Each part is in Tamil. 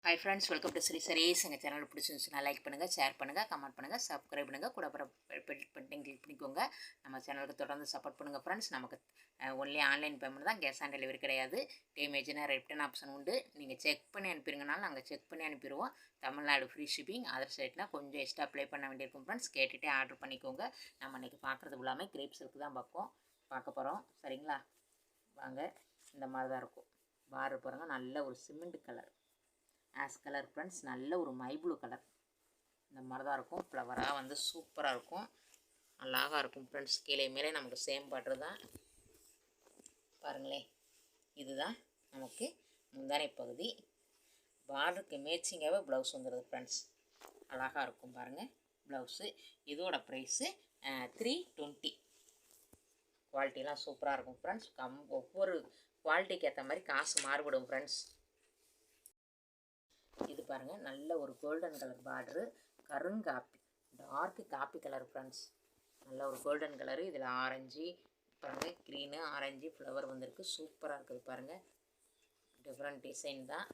Hi friends, welcome to sarees. எங்கள் சேனல் பிடிச்சிருந்துச்சுன்னா லைக் பண்ணுங்கள், ஷேர் பண்ணுங்கள், கமெண்ட் பண்ணுங்கள், சப்ஸ்கிரைப் பண்ணுங்கள், கூட கிளிக் பண்ணிக்கோங்க. நம்ம சேனலுக்கு தொடர்ந்து சப்போர்ட் பண்ணுங்கள் ஃப்ரெண்ட்ஸ். நமக்கு ஒன்லி ஆன்லைன் பேமெண்ட் தான், கேஷ் ஆன் டெலிவரி கிடையாது. டேமேஜ்னா ரிட்டர்ன் ஆப்ஷன் உண்டு. நீங்கள் செக் பண்ணி அனுப்பிடுங்கனாலும் நாங்கள் செக் பண்ணி அனுப்பிடுவோம். Tamil Nadu free shipping. அதர் சைட்னா கொஞ்சம் எக்ஸ்ட்ரா அப்ளை பண்ண வேண்டியிருக்கும் ஃப்ரெண்ட்ஸ். கேட்டுகிட்டே ஆர்டர் பண்ணிக்கோங்க. நம்ம இன்றைக்கி பார்க்குறது எல்லாமே கிரேப் சில்க் தான் பார்க்க போகிறோம். சரிங்களா, வாங்க. இந்த மாதிரி தான் இருக்கும். பார்டர் பாருங்கள், நல்ல ஒரு cement colour as colour friends. நல்ல ஒரு மை ப்ளூ கலர். இந்த மாதிரி தான் இருக்கும். ஃப்ளவராக வந்து சூப்பராக இருக்கும், அழகாக இருக்கும் ஃப்ரெண்ட்ஸ். கீழே மேலே நமக்கு சேம் பார்டர் தான் பாருங்களேன். இதுதான் நமக்கு முந்தானை பகுதி. பார்டருக்கு மேட்சிங்காகவே ப்ளவுஸ் வந்துடுது ஃப்ரெண்ட்ஸ். அழகாக இருக்கும் பாருங்கள் ப்ளவுஸு. இதோட ப்ரைஸு 320. குவாலிட்டிலாம் சூப்பராக இருக்கும் ஃப்ரெண்ட்ஸ். ஒவ்வொரு குவாலிட்டிக்கு ஏற்ற மாதிரி காசு மாறுபடும் ஃப்ரெண்ட்ஸ். இது பாருங்கள், நல்ல ஒரு கோல்டன் கலர் பார்டரு, கருங்காப்பி, டார்க்கு காப்பி கலர் ஃப்ரெண்ட்ஸ். நல்ல ஒரு கோல்டன் கலரு. இதில் ஆரஞ்சு பாருங்கள், க்ரீனு ஆரஞ்சு ஃப்ளவர் வந்திருக்கு. சூப்பராக இருக்குது பாருங்கள். டிஃப்ரெண்ட் டிசைன் தான்,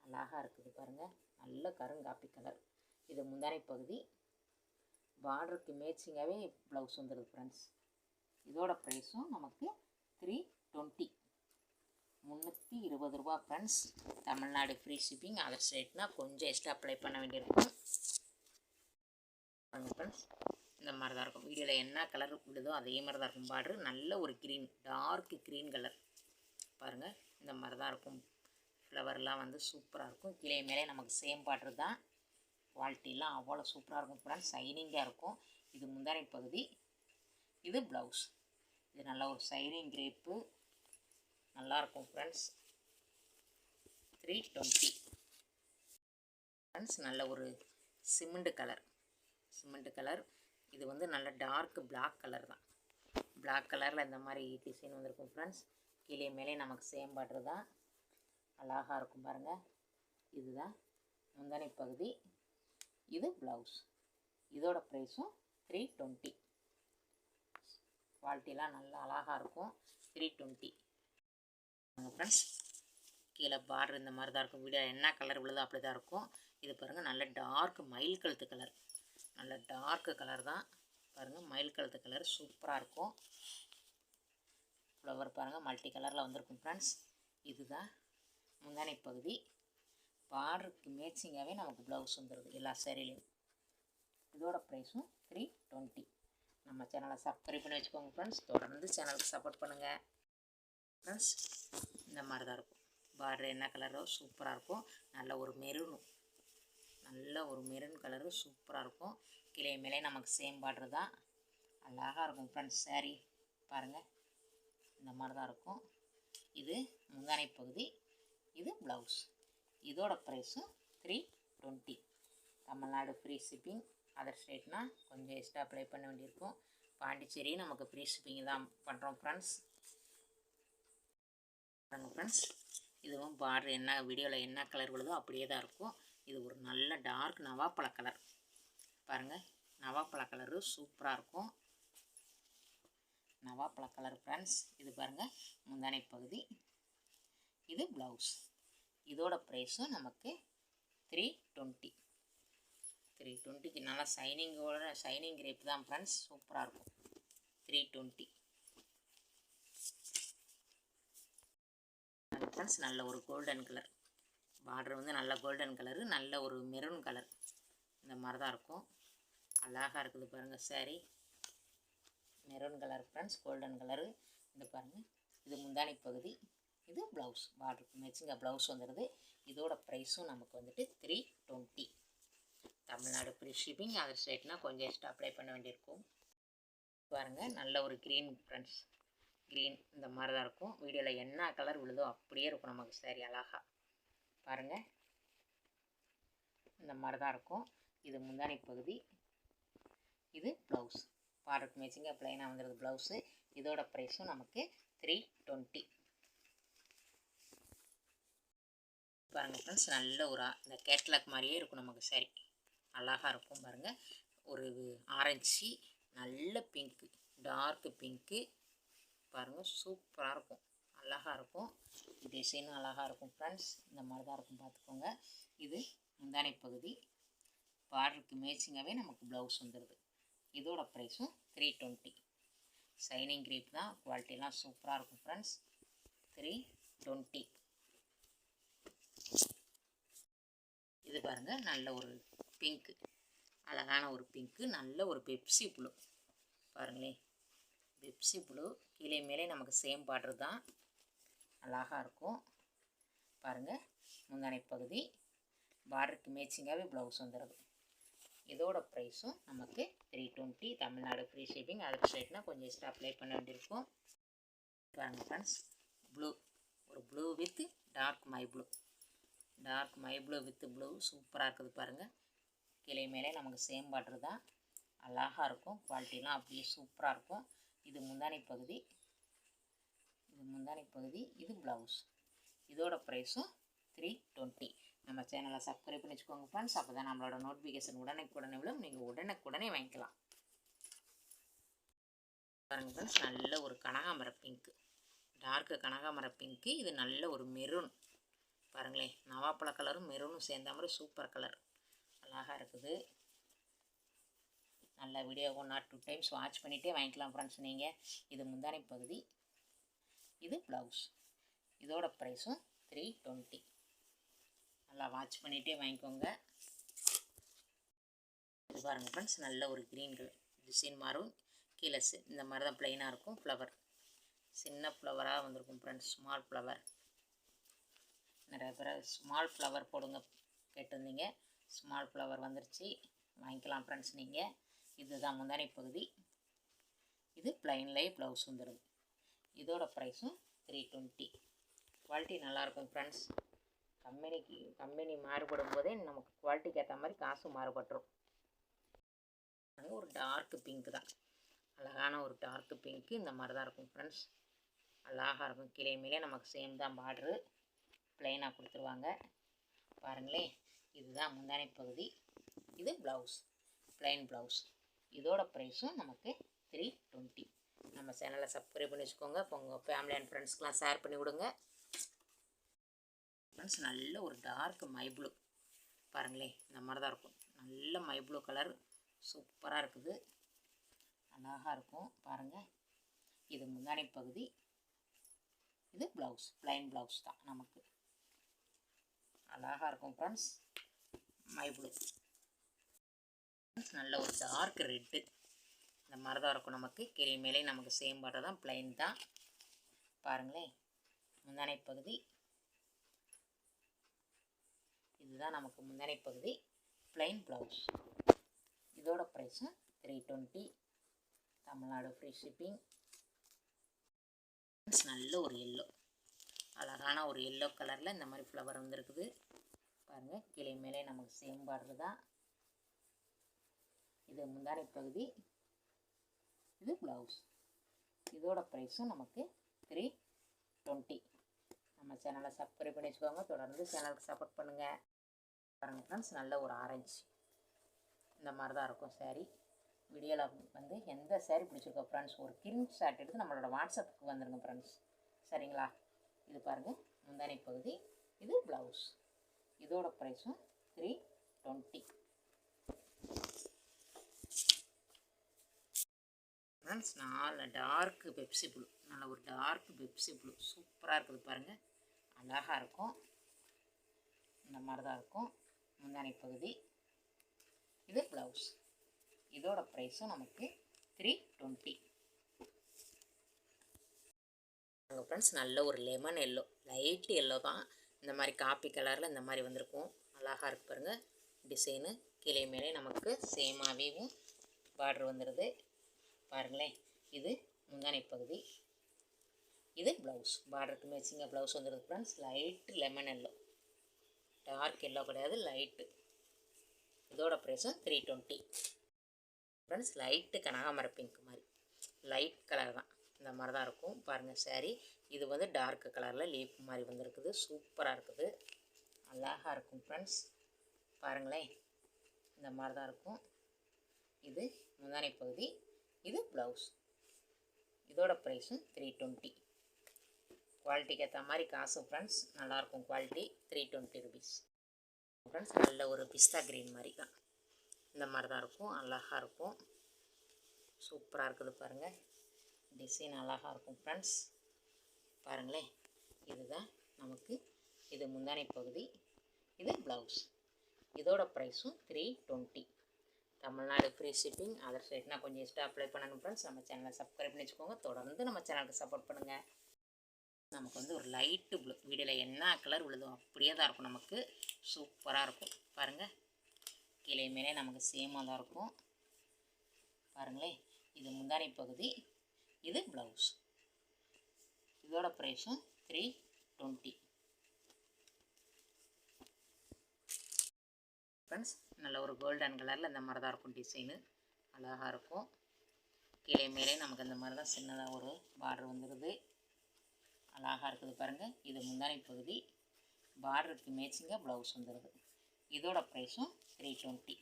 அழகாக இருக்குது பாருங்கள். நல்ல கருங்காப்பி கலர். இது முந்தானை பகுதி. பார்டருக்கு மேட்சிங்காகவே ப்ளவுஸ் வந்துடுது ஃப்ரெண்ட்ஸ். இதோட ப்ரைஸும் நமக்கு 320, 320 ரூபா friends. Tamil Nadu free shipping. Other ஸ்டேட்னால் கொஞ்சம் எக்ஸ்ட்ரா அப்ளை பண்ண வேண்டியிருக்கும் ஃப்ரெண்ட்ஸ். இந்த மாதிரி தான் இருக்கும். வீடியோவில் என்ன கலர் விடுதோ அதே மாதிரி தான் இருக்கும் பார்டரு. நல்ல ஒரு க்ரீன், டார்க் க்ரீன் கலர் பாருங்கள். இந்த மாதிரி தான் இருக்கும். ஃப்ளவர்லாம் வந்து சூப்பராக இருக்கும். கீழே மேலே நமக்கு சேம் பார்டரு தான். குவாலிட்டிலாம் அவ்வளோ சூப்பராக இருக்கும் ஃப்ரெண்ட்ஸ். ஷைனிங்காக இருக்கும். இது முந்தானை பகுதி. இது ப்ளவுஸ். இது நல்ல ஒரு ஷைனிங் கிரேப்பு, நல்லாயிருக்கும் ஃப்ரெண்ட்ஸ். 320 ஃப்ரெண்ட்ஸ். நல்ல ஒரு சிமெண்ட் கலர். இது வந்து நல்ல டார்க் பிளாக் கலர் தான். பிளாக் கலரில் இந்த மாதிரி டிசைன் வந்திருக்கும் ஃப்ரெண்ட்ஸ். கீழே மேலே நமக்கு சேம் பார்டர் தான். அழகாக இருக்கும் பாருங்கள். இதுதான் முந்தானை பகுதி. இது ப்ளவுஸ். இதோட ப்ரைஸும் 320. குவாலிட்டிலாம் நல்லா அழகாக இருக்கும். 320 ஃப்ரெண்ட்ஸ். கீழே பார்டர் இந்த மாதிரி தான் இருக்கும். வீடியோ என்ன கலர் விழுதோ அப்படி தான் இருக்கும். இது பாருங்கள், நல்ல டார்க் மயில் கழுத்து கலர். நல்ல டார்க்கு கலர் தான் பாருங்கள். மயில் கழுத்து கலர் சூப்பராக இருக்கும். ஃப்ளவர் பாருங்கள், மல்டி கலரில் வந்திருக்கும் ஃப்ரெண்ட்ஸ். இதுதான் முந்தானை பகுதி. பார்டருக்கு மேட்சிங்காகவே நமக்கு ப்ளவுஸ் வந்துடுது எல்லா சேரீலையும். இதோட ப்ரைஸும் 320. நம்ம சேனலை சப்ஸ்கிரைப் பண்ணி வச்சுக்கோங்க ஃப்ரெண்ட்ஸ். தொடர்ந்து சேனலுக்கு சப்போர்ட் பண்ணுங்கள் ஃப்ரெண்ட்ஸ். இந்த மாதிரி தான் இருக்கும். பார்டர் என்ன கலரோ சூப்பராக இருக்கும். நல்ல ஒரு மெரூன் கலரு சூப்பராக இருக்கும். கீழே மேலே நமக்கு சேம் பார்டர் தான். அழகாக இருக்கும் ஃப்ரெண்ட்ஸ். சாரீ பாருங்கள், இந்த மாதிரி தான் இருக்கும். இது முந்தானை பகுதி. இது ப்ளவுஸ். இதோட ப்ரைஸும் 320. Tamil Nadu free shipping. அதர் ஸ்டேட்னால் கொஞ்சம் எக்ஸ்ட்ரா அப்ளை பண்ண வேண்டியிருக்கும். பாண்டிச்சேரி நமக்கு ஃப்ரீ ஷிப்பிங் தான் பண்ணுறோம் ஃப்ரெண்ட்ஸ். இதுவும் பார்டர் என்ன வீடியோவில் என்ன கலர் விழுதோ அப்படியே தான் இருக்கும். இது ஒரு நல்ல டார்க் நவாப்பழ கலர் பாருங்கள். நவாப்பழ கலரு சூப்பராக இருக்கும். நவாப்பழ கலர் ஃப்ரெண்ட்ஸ். இது பாருங்கள், முந்தானை பகுதி. இது ப்ளவுஸ். இதோட ப்ரைஸும் நமக்கு 320. 320க்கு நல்லா ஷைனிங் கிரேப் தான் ஃப்ரெண்ட்ஸ். சூப்பராக இருக்கும். 320 ஃப்ரெண்ட்ஸ். நல்ல ஒரு கோல்டன் கலர் பார்டர் வந்து நல்ல கோல்டன் கலரு, நல்ல ஒரு மெரூன் கலர். இந்த மாதிரி தான் இருக்கும். அழகாக இருக்குது பாருங்கள் sari. Maroon colour friends, golden colour. இந்த பாருங்கள், இது முந்தானை பகுதி. இது ப்ளவுஸ். பார்டருக்கு மேட்சிங்காக ப்ளவுஸ் வந்துடுது. இதோட ப்ரைஸும் நமக்கு வந்துட்டு 320. Tamil Nadu free shipping. அதர் ஸ்டேட்னால் கொஞ்சம் எக்ஸ்ட்ரா அப்ளை பண்ண வேண்டியிருக்கும் பாருங்கள். நல்ல ஒரு க்ரீன் ஃப்ரெண்ட்ஸ். க்ரீன் இந்த மாதிரி தான் இருக்கும். வீடியோவில் என்ன கலர் விழுதோ அப்படியே இருக்கும் நமக்கு சாரீ. அழகாக பாருங்கள், இந்த மாதிரி தான் இருக்கும். இது முந்தானை பகுதி. இது ப்ளவுஸ். பார்டருக்கு மேட்சிங்காக ப்ளைனாக வந்துடுது ப்ளவுஸு. இதோட ப்ரைஸும் நமக்கு 320 பாருங்கள் ஃப்ரெண்ட்ஸ். நல்ல ஒரு இந்த கேட்லாக் மாதிரியே இருக்கும் நமக்கு சாரீ. அழகாக இருக்கும் பாருங்கள். ஒரு ஆரஞ்சு, நல்ல பிங்க்கு, டார்க்கு பிங்க்கு பாருங்கள். சூப்பராக இருக்கும். அழகாக இருக்கும். டிசைனும் அழகாக இருக்கும் ஃப்ரெண்ட்ஸ். இந்த மாதிரி தான் இருக்கும் பார்த்துக்கோங்க. இது முந்தானை பகுதி. பார்டருக்கு மேட்சிங்காகவே நமக்கு ப்ளவுஸ் வந்துடுது. இதோட ப்ரைஸும் 320. ஷைனிங் கிரீப் தான், குவாலிட்டிலாம் சூப்பராக இருக்கும் ஃப்ரெண்ட்ஸ். 320. இது பாருங்கள், நல்ல ஒரு பிங்க்கு, அழகான ஒரு பிங்க்கு, நல்ல ஒரு பெப்சி ப்ளூ. பாருங்களேன், பெப்சி ப்ளூ கீழே மேலே நமக்கு சேம் பார்டர் தான், அழகாக இருக்கும். பாருங்கள், முந்தானை பகுதி பார்டருக்கு மேட்சிங்காகவே ப்ளவுஸ் வந்துடுது. இதோட ப்ரைஸும் நமக்கு 320. Tamil Nadu free shipping. அடுத்த சைட்னா கொஞ்சம் எக்ஸ்ட்ரா அப்ளை பண்ண வேண்டியிருக்கும். பாருங்கள் ஃப்ரெண்ட்ஸ், ப்ளூ, ஒரு ப்ளூ வித் டார்க் மை ப்ளூ. டார்க் மை ப்ளூ வித் ப்ளூ சூப்பராக இருக்குது பாருங்கள். கீழே மேலே நமக்கு சேம் பார்டர் தான், அழகாக இருக்கும். குவாலிட்டிலாம் அப்படியே சூப்பராக இருக்கும். இது முந்தானை பகுதி, இது ப்ளவுஸ். இதோட ப்ரைஸும் 320. நம்ம சேனலை சப்ஸ்கிரைப் பண்ணி வச்சுக்கோங்க ஃப்ரெண்ட்ஸ். அப்போ தான் நம்மளோட நோட்டிஃபிகேஷன் உடனே விழும். நீங்கள் உடனே வாங்கிக்கலாம். பாருங்கள் ஃப்ரெண்ட்ஸ், நல்ல ஒரு கனகாமர பிங்க்கு, டார்க்கு கனகாமர பிங்க்கு. இது நல்ல ஒரு மெரூன். பாருங்களேன், நவாப்பழ கலரும் மெரூனும் சேர்ந்த மாதிரி சூப்பர் கலர், அழகாக இருக்குது. நல்ல வீடியோ 1 or 2 times வாட்ச் பண்ணிகிட்டே வாங்கிக்கலாம் ஃப்ரெண்ட்ஸ் நீங்கள். இது முந்தானை பகுதி, இது ப்ளவுஸ். இதோட ப்ரைஸும் 320. நல்லா வாட்ச் பண்ணிகிட்டே வாங்கிக்கோங்க. இது பாருங்கள் ஃப்ரெண்ட்ஸ், நல்ல ஒரு க்ரீன் கலர் டிசைன் மாறும். கீழே இந்த மாதிரி தான் ப்ளைனாக இருக்கும். ஃப்ளவர் சின்ன ஃப்ளவராக வந்திருக்கும் ஃப்ரெண்ட்ஸ், ஸ்மால் ஃப்ளவர். நிறைய பேர் ஸ்மால் ஃப்ளவர் போடுங்க கேட்டிருந்தீங்க. ஸ்மால் ஃப்ளவர் வந்துருச்சு, வாங்கிக்கலாம் ஃப்ரெண்ட்ஸ் நீங்கள். இதுதான் முந்தானை பகுதி. இது ப்ளைன்லேயே ப்ளவுஸ் வந்துடுது. இதோட ப்ரைஸும் 320. குவாலிட்டி நல்லாயிருக்கும் ஃப்ரெண்ட்ஸ். கம்பெனி மாறுபடும் போதே நமக்கு குவாலிட்டிக்கு ஏற்ற மாதிரி காசு மாறுபட்டுரும். ஒரு டார்க் பிங்க் தான், அழகான ஒரு டார்க் பிங்க்கு. இந்த மாதிரி தான் இருக்கும் ஃப்ரெண்ட்ஸ், அழகாக இருக்கும். கீழே மேலே நமக்கு சேம் தான் பார்டரு, ப்ளைனாக கொடுத்துருவாங்க. பாருங்களேன், இதுதான் முந்தானை பகுதி, இது ப்ளவுஸ், ப்ளைன் ப்ளவுஸ். இதோட ப்ரைஸும் நமக்கு 320. நம்ம சேனலை சப்ஸ்கிரைப் பண்ணி வச்சுக்கோங்க. இப்போ உங்கள் ஃபேமிலி அண்ட் ஃப்ரெண்ட்ஸ்க்கெலாம் ஷேர் பண்ணி விடுங்க ஃப்ரெண்ட்ஸ். நல்ல ஒரு டார்க் மை ப்ளூ. பாருங்களேன், இந்த மாதிரி தான் இருக்கும். நல்ல மை ப்ளூ கலர் சூப்பராக இருக்குது, அழகாக இருக்கும். பாருங்கள், இது முந்தானை பகுதி, இது ப்ளவுஸ், ப்ளைன் ப்ளவுஸ் தான் நமக்கு. அழகாக இருக்கும் ஃப்ரெண்ட்ஸ், மை ப்ளூ. நல்ல ஒரு டார்க் ரெட்டு, இந்த மாதிரி தான் இருக்கும் நமக்கு. கீழே மேலே நமக்கு சேம் பார்டர் தான், ப்ளைன் தான். பாருங்களேன், முந்தானை பகுதி, இதுதான் நமக்கு முந்தானை பகுதி, ப்ளைன் ப்ளவுஸ். இதோட ப்ரைஸும் 320. Tamil Nadu free shipping. நல்ல ஒரு எல்லோ, அழகான ஒரு எல்லோ கலரில் இந்த மாதிரி ஃப்ளவர் வந்துருக்குது பாருங்கள். கீழே மேலே நமக்கு சேம் பார்டர் தான். இது முந்தானை பகுதி, இது ப்ளவுஸ். இதோட ப்ரைஸும் நமக்கு 320. நம்ம சேனலை சப்ஸ்கிரைப் பண்ணி வச்சுக்கோங்க. தொடர்ந்து சேனலுக்கு சப்போர்ட் பண்ணுங்கள். பாருங்கள் ஃப்ரெண்ட்ஸ், நல்ல ஒரு ஆரஞ்சு, இந்த மாதிரி தான் இருக்கும் சாரீ. வீடியோவில் வந்து எந்த சாரீ பிடிச்சிருக்கோ ஃப்ரெண்ட்ஸ், ஒரு ஸ்க்ரீன்ஷாட் எடுத்து நம்மளோட வாட்ஸ்அப்புக்கு வந்துடுங்க ஃப்ரெண்ட்ஸ், சரிங்களா? இது பாருங்கள், முந்தானை பகுதி, இது ப்ளவுஸ். இதோட ப்ரைஸும் 320. ஃப்ரெண்ட்ஸ், டார்க்கு பெப்சி ப்ளூ, நல்ல ஒரு டார்க் பெப்சி ப்ளூ சூப்பராக இருக்குது பாருங்கள், அழகாக இருக்கும். இந்த மாதிரி தான் இருக்கும் முந்தானை பகுதி, இது ப்ளவுஸ். இதோட ப்ரைஸும் நமக்கு 320. ஃப்ரெண்ட்ஸ், நல்ல ஒரு லெமன் எல்லோ, லைட் எல்லோ தான். இந்த மாதிரி காப்பி கலரில் இந்த மாதிரி வந்திருக்கும், அழகாக இருக்கு பாருங்கள் டிசைனு. கீழே மேலே நமக்கு சேமாகவும் பார்டர் வந்துடுது பாருங்களேன். இது முந்தானை பகுதி, இது ப்ளவுஸ். பார்டருக்கு மேட்சிங்காக ப்ளவுஸ் வந்துடுது friends. Light lemon yellow, dark yellow கிடையாது, லைட்டு. இதோட ப்ரைஸும் 320. ஃப்ரெண்ட்ஸ், லைட்டு கனகாமர பிங்க் மாதிரி லைட் கலர் தான், இந்த மாதிரி தான் இருக்கும் பாருங்கள் சாரீ. இது வந்து டார்க் கலரில் லீஃப் மாதிரி வந்துருக்குது, சூப்பராக இருக்குது, அழகாக இருக்கும் ஃப்ரெண்ட்ஸ். பாருங்களேன், இந்த மாதிரி தான் இருக்கும். இது முந்தானை பகுதி, இது ப்ளவுஸ். இதோட ப்ரைஸும் 320. குவாலிட்டிக்கு ஏற்ற மாதிரி காசு ஃப்ரெண்ட்ஸ். நல்லாயிருக்கும் குவாலிட்டி. 320 rupees friends. நல்ல ஒரு பிஸ்தா க்ரீன் மாதிரி தான், இந்த மாதிரி தான் இருக்கும். அழகாக இருக்கும், சூப்பராக இருக்குது பாருங்கள். டிசைன் அழகாக இருக்கும் ஃப்ரெண்ட்ஸ். பாருங்களேன், இதுதான் நமக்கு இது முந்தானை பகுதி, இது ப்ளவுஸ். இதோட ப்ரைஸும் 320. Tamil Nadu free shipping. அதர் சைட்னா கொஞ்சம் எக்ஸ்ட்ரா அப்ளை பண்ணணும் ஃப்ரெண்ட்ஸ். நம்ம சேனலை சப்ஸ்கிரைப் பண்ணி வச்சுக்கோங்க. தொடர்ந்து நம்ம சேனலுக்கு சப்போர்ட் பண்ணுங்கள். நமக்கு வந்து ஒரு லைட்டு ப்ளூ, வீடியோவில் என்ன கலர் விழுதோ அப்படியே தான் இருக்கும். நமக்கு சூப்பராக இருக்கும் பாருங்கள். கீழே மேலே நமக்கு சேமாக தான் இருக்கும் பாருங்களேன். இது முந்தானை பகுதி, இது ப்ளவுஸ். இதோட ப்ரைஸும் 320 ஃப்ரெண்ட்ஸ். நல்ல ஒரு கோல்டன் கலரில் இந்த மாதிரி தான் இருக்கும். டிசைனு அழகாக இருக்கும். கீழே மேலே நமக்கு இந்த மாதிரி தான் சின்னதாக ஒரு பார்டர் வந்துடுது. அழகாக இருக்குது பாருங்கள். இது முந்தானை பகுதி, பார்டருக்கு மேட்சிங்காக ப்ளவுஸ் வந்துடுது. இதோட ப்ரைஸும் 320.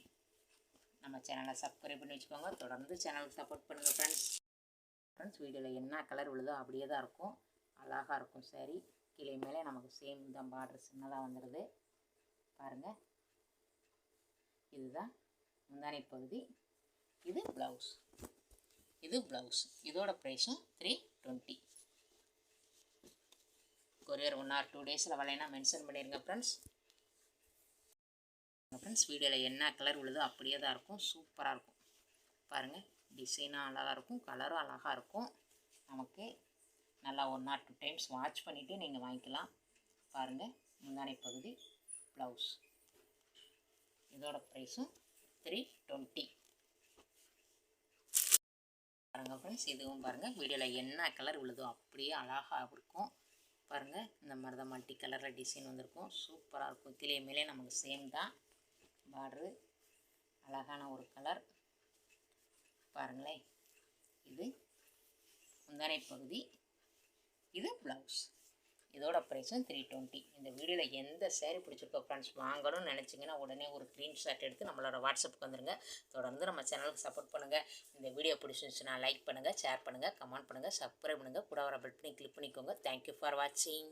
நம்ம சேனலை சப்ஸ்கிரைப் பண்ணி வச்சுக்கோங்க. தொடர்ந்து சேனலுக்கு சப்போர்ட் பண்ணுங்கள் ஃப்ரெண்ட்ஸ். வீடியோவில் என்ன கலர் விழுதோ அப்படியே தான் இருக்கும். அழகாக இருக்கும் சாரீ. கீழே மேலே நமக்கு சேம் தான் பார்டர் சின்னதாக வந்துடுது பாருங்கள். இதுதான் முந்தானை பகுதி, இது ப்ளவுஸ். இது ப்ளவுஸ். இதோட ப்ரைஸும் 320. கொரியர் 1 or 2 days வரலைன்னா மென்ஷன் பண்ணிடுங்க ஃப்ரெண்ட்ஸ். வீடியோவில் என்ன கலர் விழுதோ அப்படியே தான் இருக்கும். சூப்பராக இருக்கும் பாருங்கள். டிசைனும் அழகாக இருக்கும், கலரும் அழகாக இருக்கும். நமக்கு நல்லா 1 or 2 times வாட்ச் பண்ணிவிட்டு நீங்கள் வாங்கிக்கலாம் பாருங்கள். முந்தானை பகுதி, ப்ளவுஸ். இதோட ப்ரைஸும் 320 பாருங்கள் ஃப்ரெண்ட்ஸ். இதுவும் பாருங்கள், வீடியோவில் என்ன கலர் விழுதோ அப்படியே அழகாக இருக்கும் பாருங்கள். இந்த மாதிரி தான் மல்டி கலரில் டிசைன் வந்திருக்கும். சூப்பராக இருக்கும். கீழே மேலே நமக்கு சேம் தான் பார்டரு. அழகான ஒரு கலர் பாருங்களேன். இது முந்தானை பகுதி, இது ப்ளவுஸ். இதோட ப்ரைஸும் 320. இந்த வீடியோவில் எந்த சேரீ பிடிச்சிருக்கோ ஃப்ரெண்ட்ஸ், வாங்கணும்னு நினச்சிங்கன்னா உடனே ஒரு ஸ்க்ரீன்ஷாட் எடுத்து நம்மளோட வாட்ஸ்அப்புக்கு வந்துடுங்க. தொடர்ந்து நம்ம சேனலுக்கு சப்போர்ட் பண்ணுங்கள். இந்த வீடியோ பிடிச்சிருந்துச்சுன்னா லைக் பண்ணுங்கள், ஷேர் பண்ணுங்கள், கமெண்ட் பண்ணுங்கள், சப்ஸ்கிரைப் பண்ணுங்கள். கூட வர பெல் பண்ணி கிளிக் பண்ணிக்கோங்க. தேங்க்யூ ஃபார் வாட்சிங்.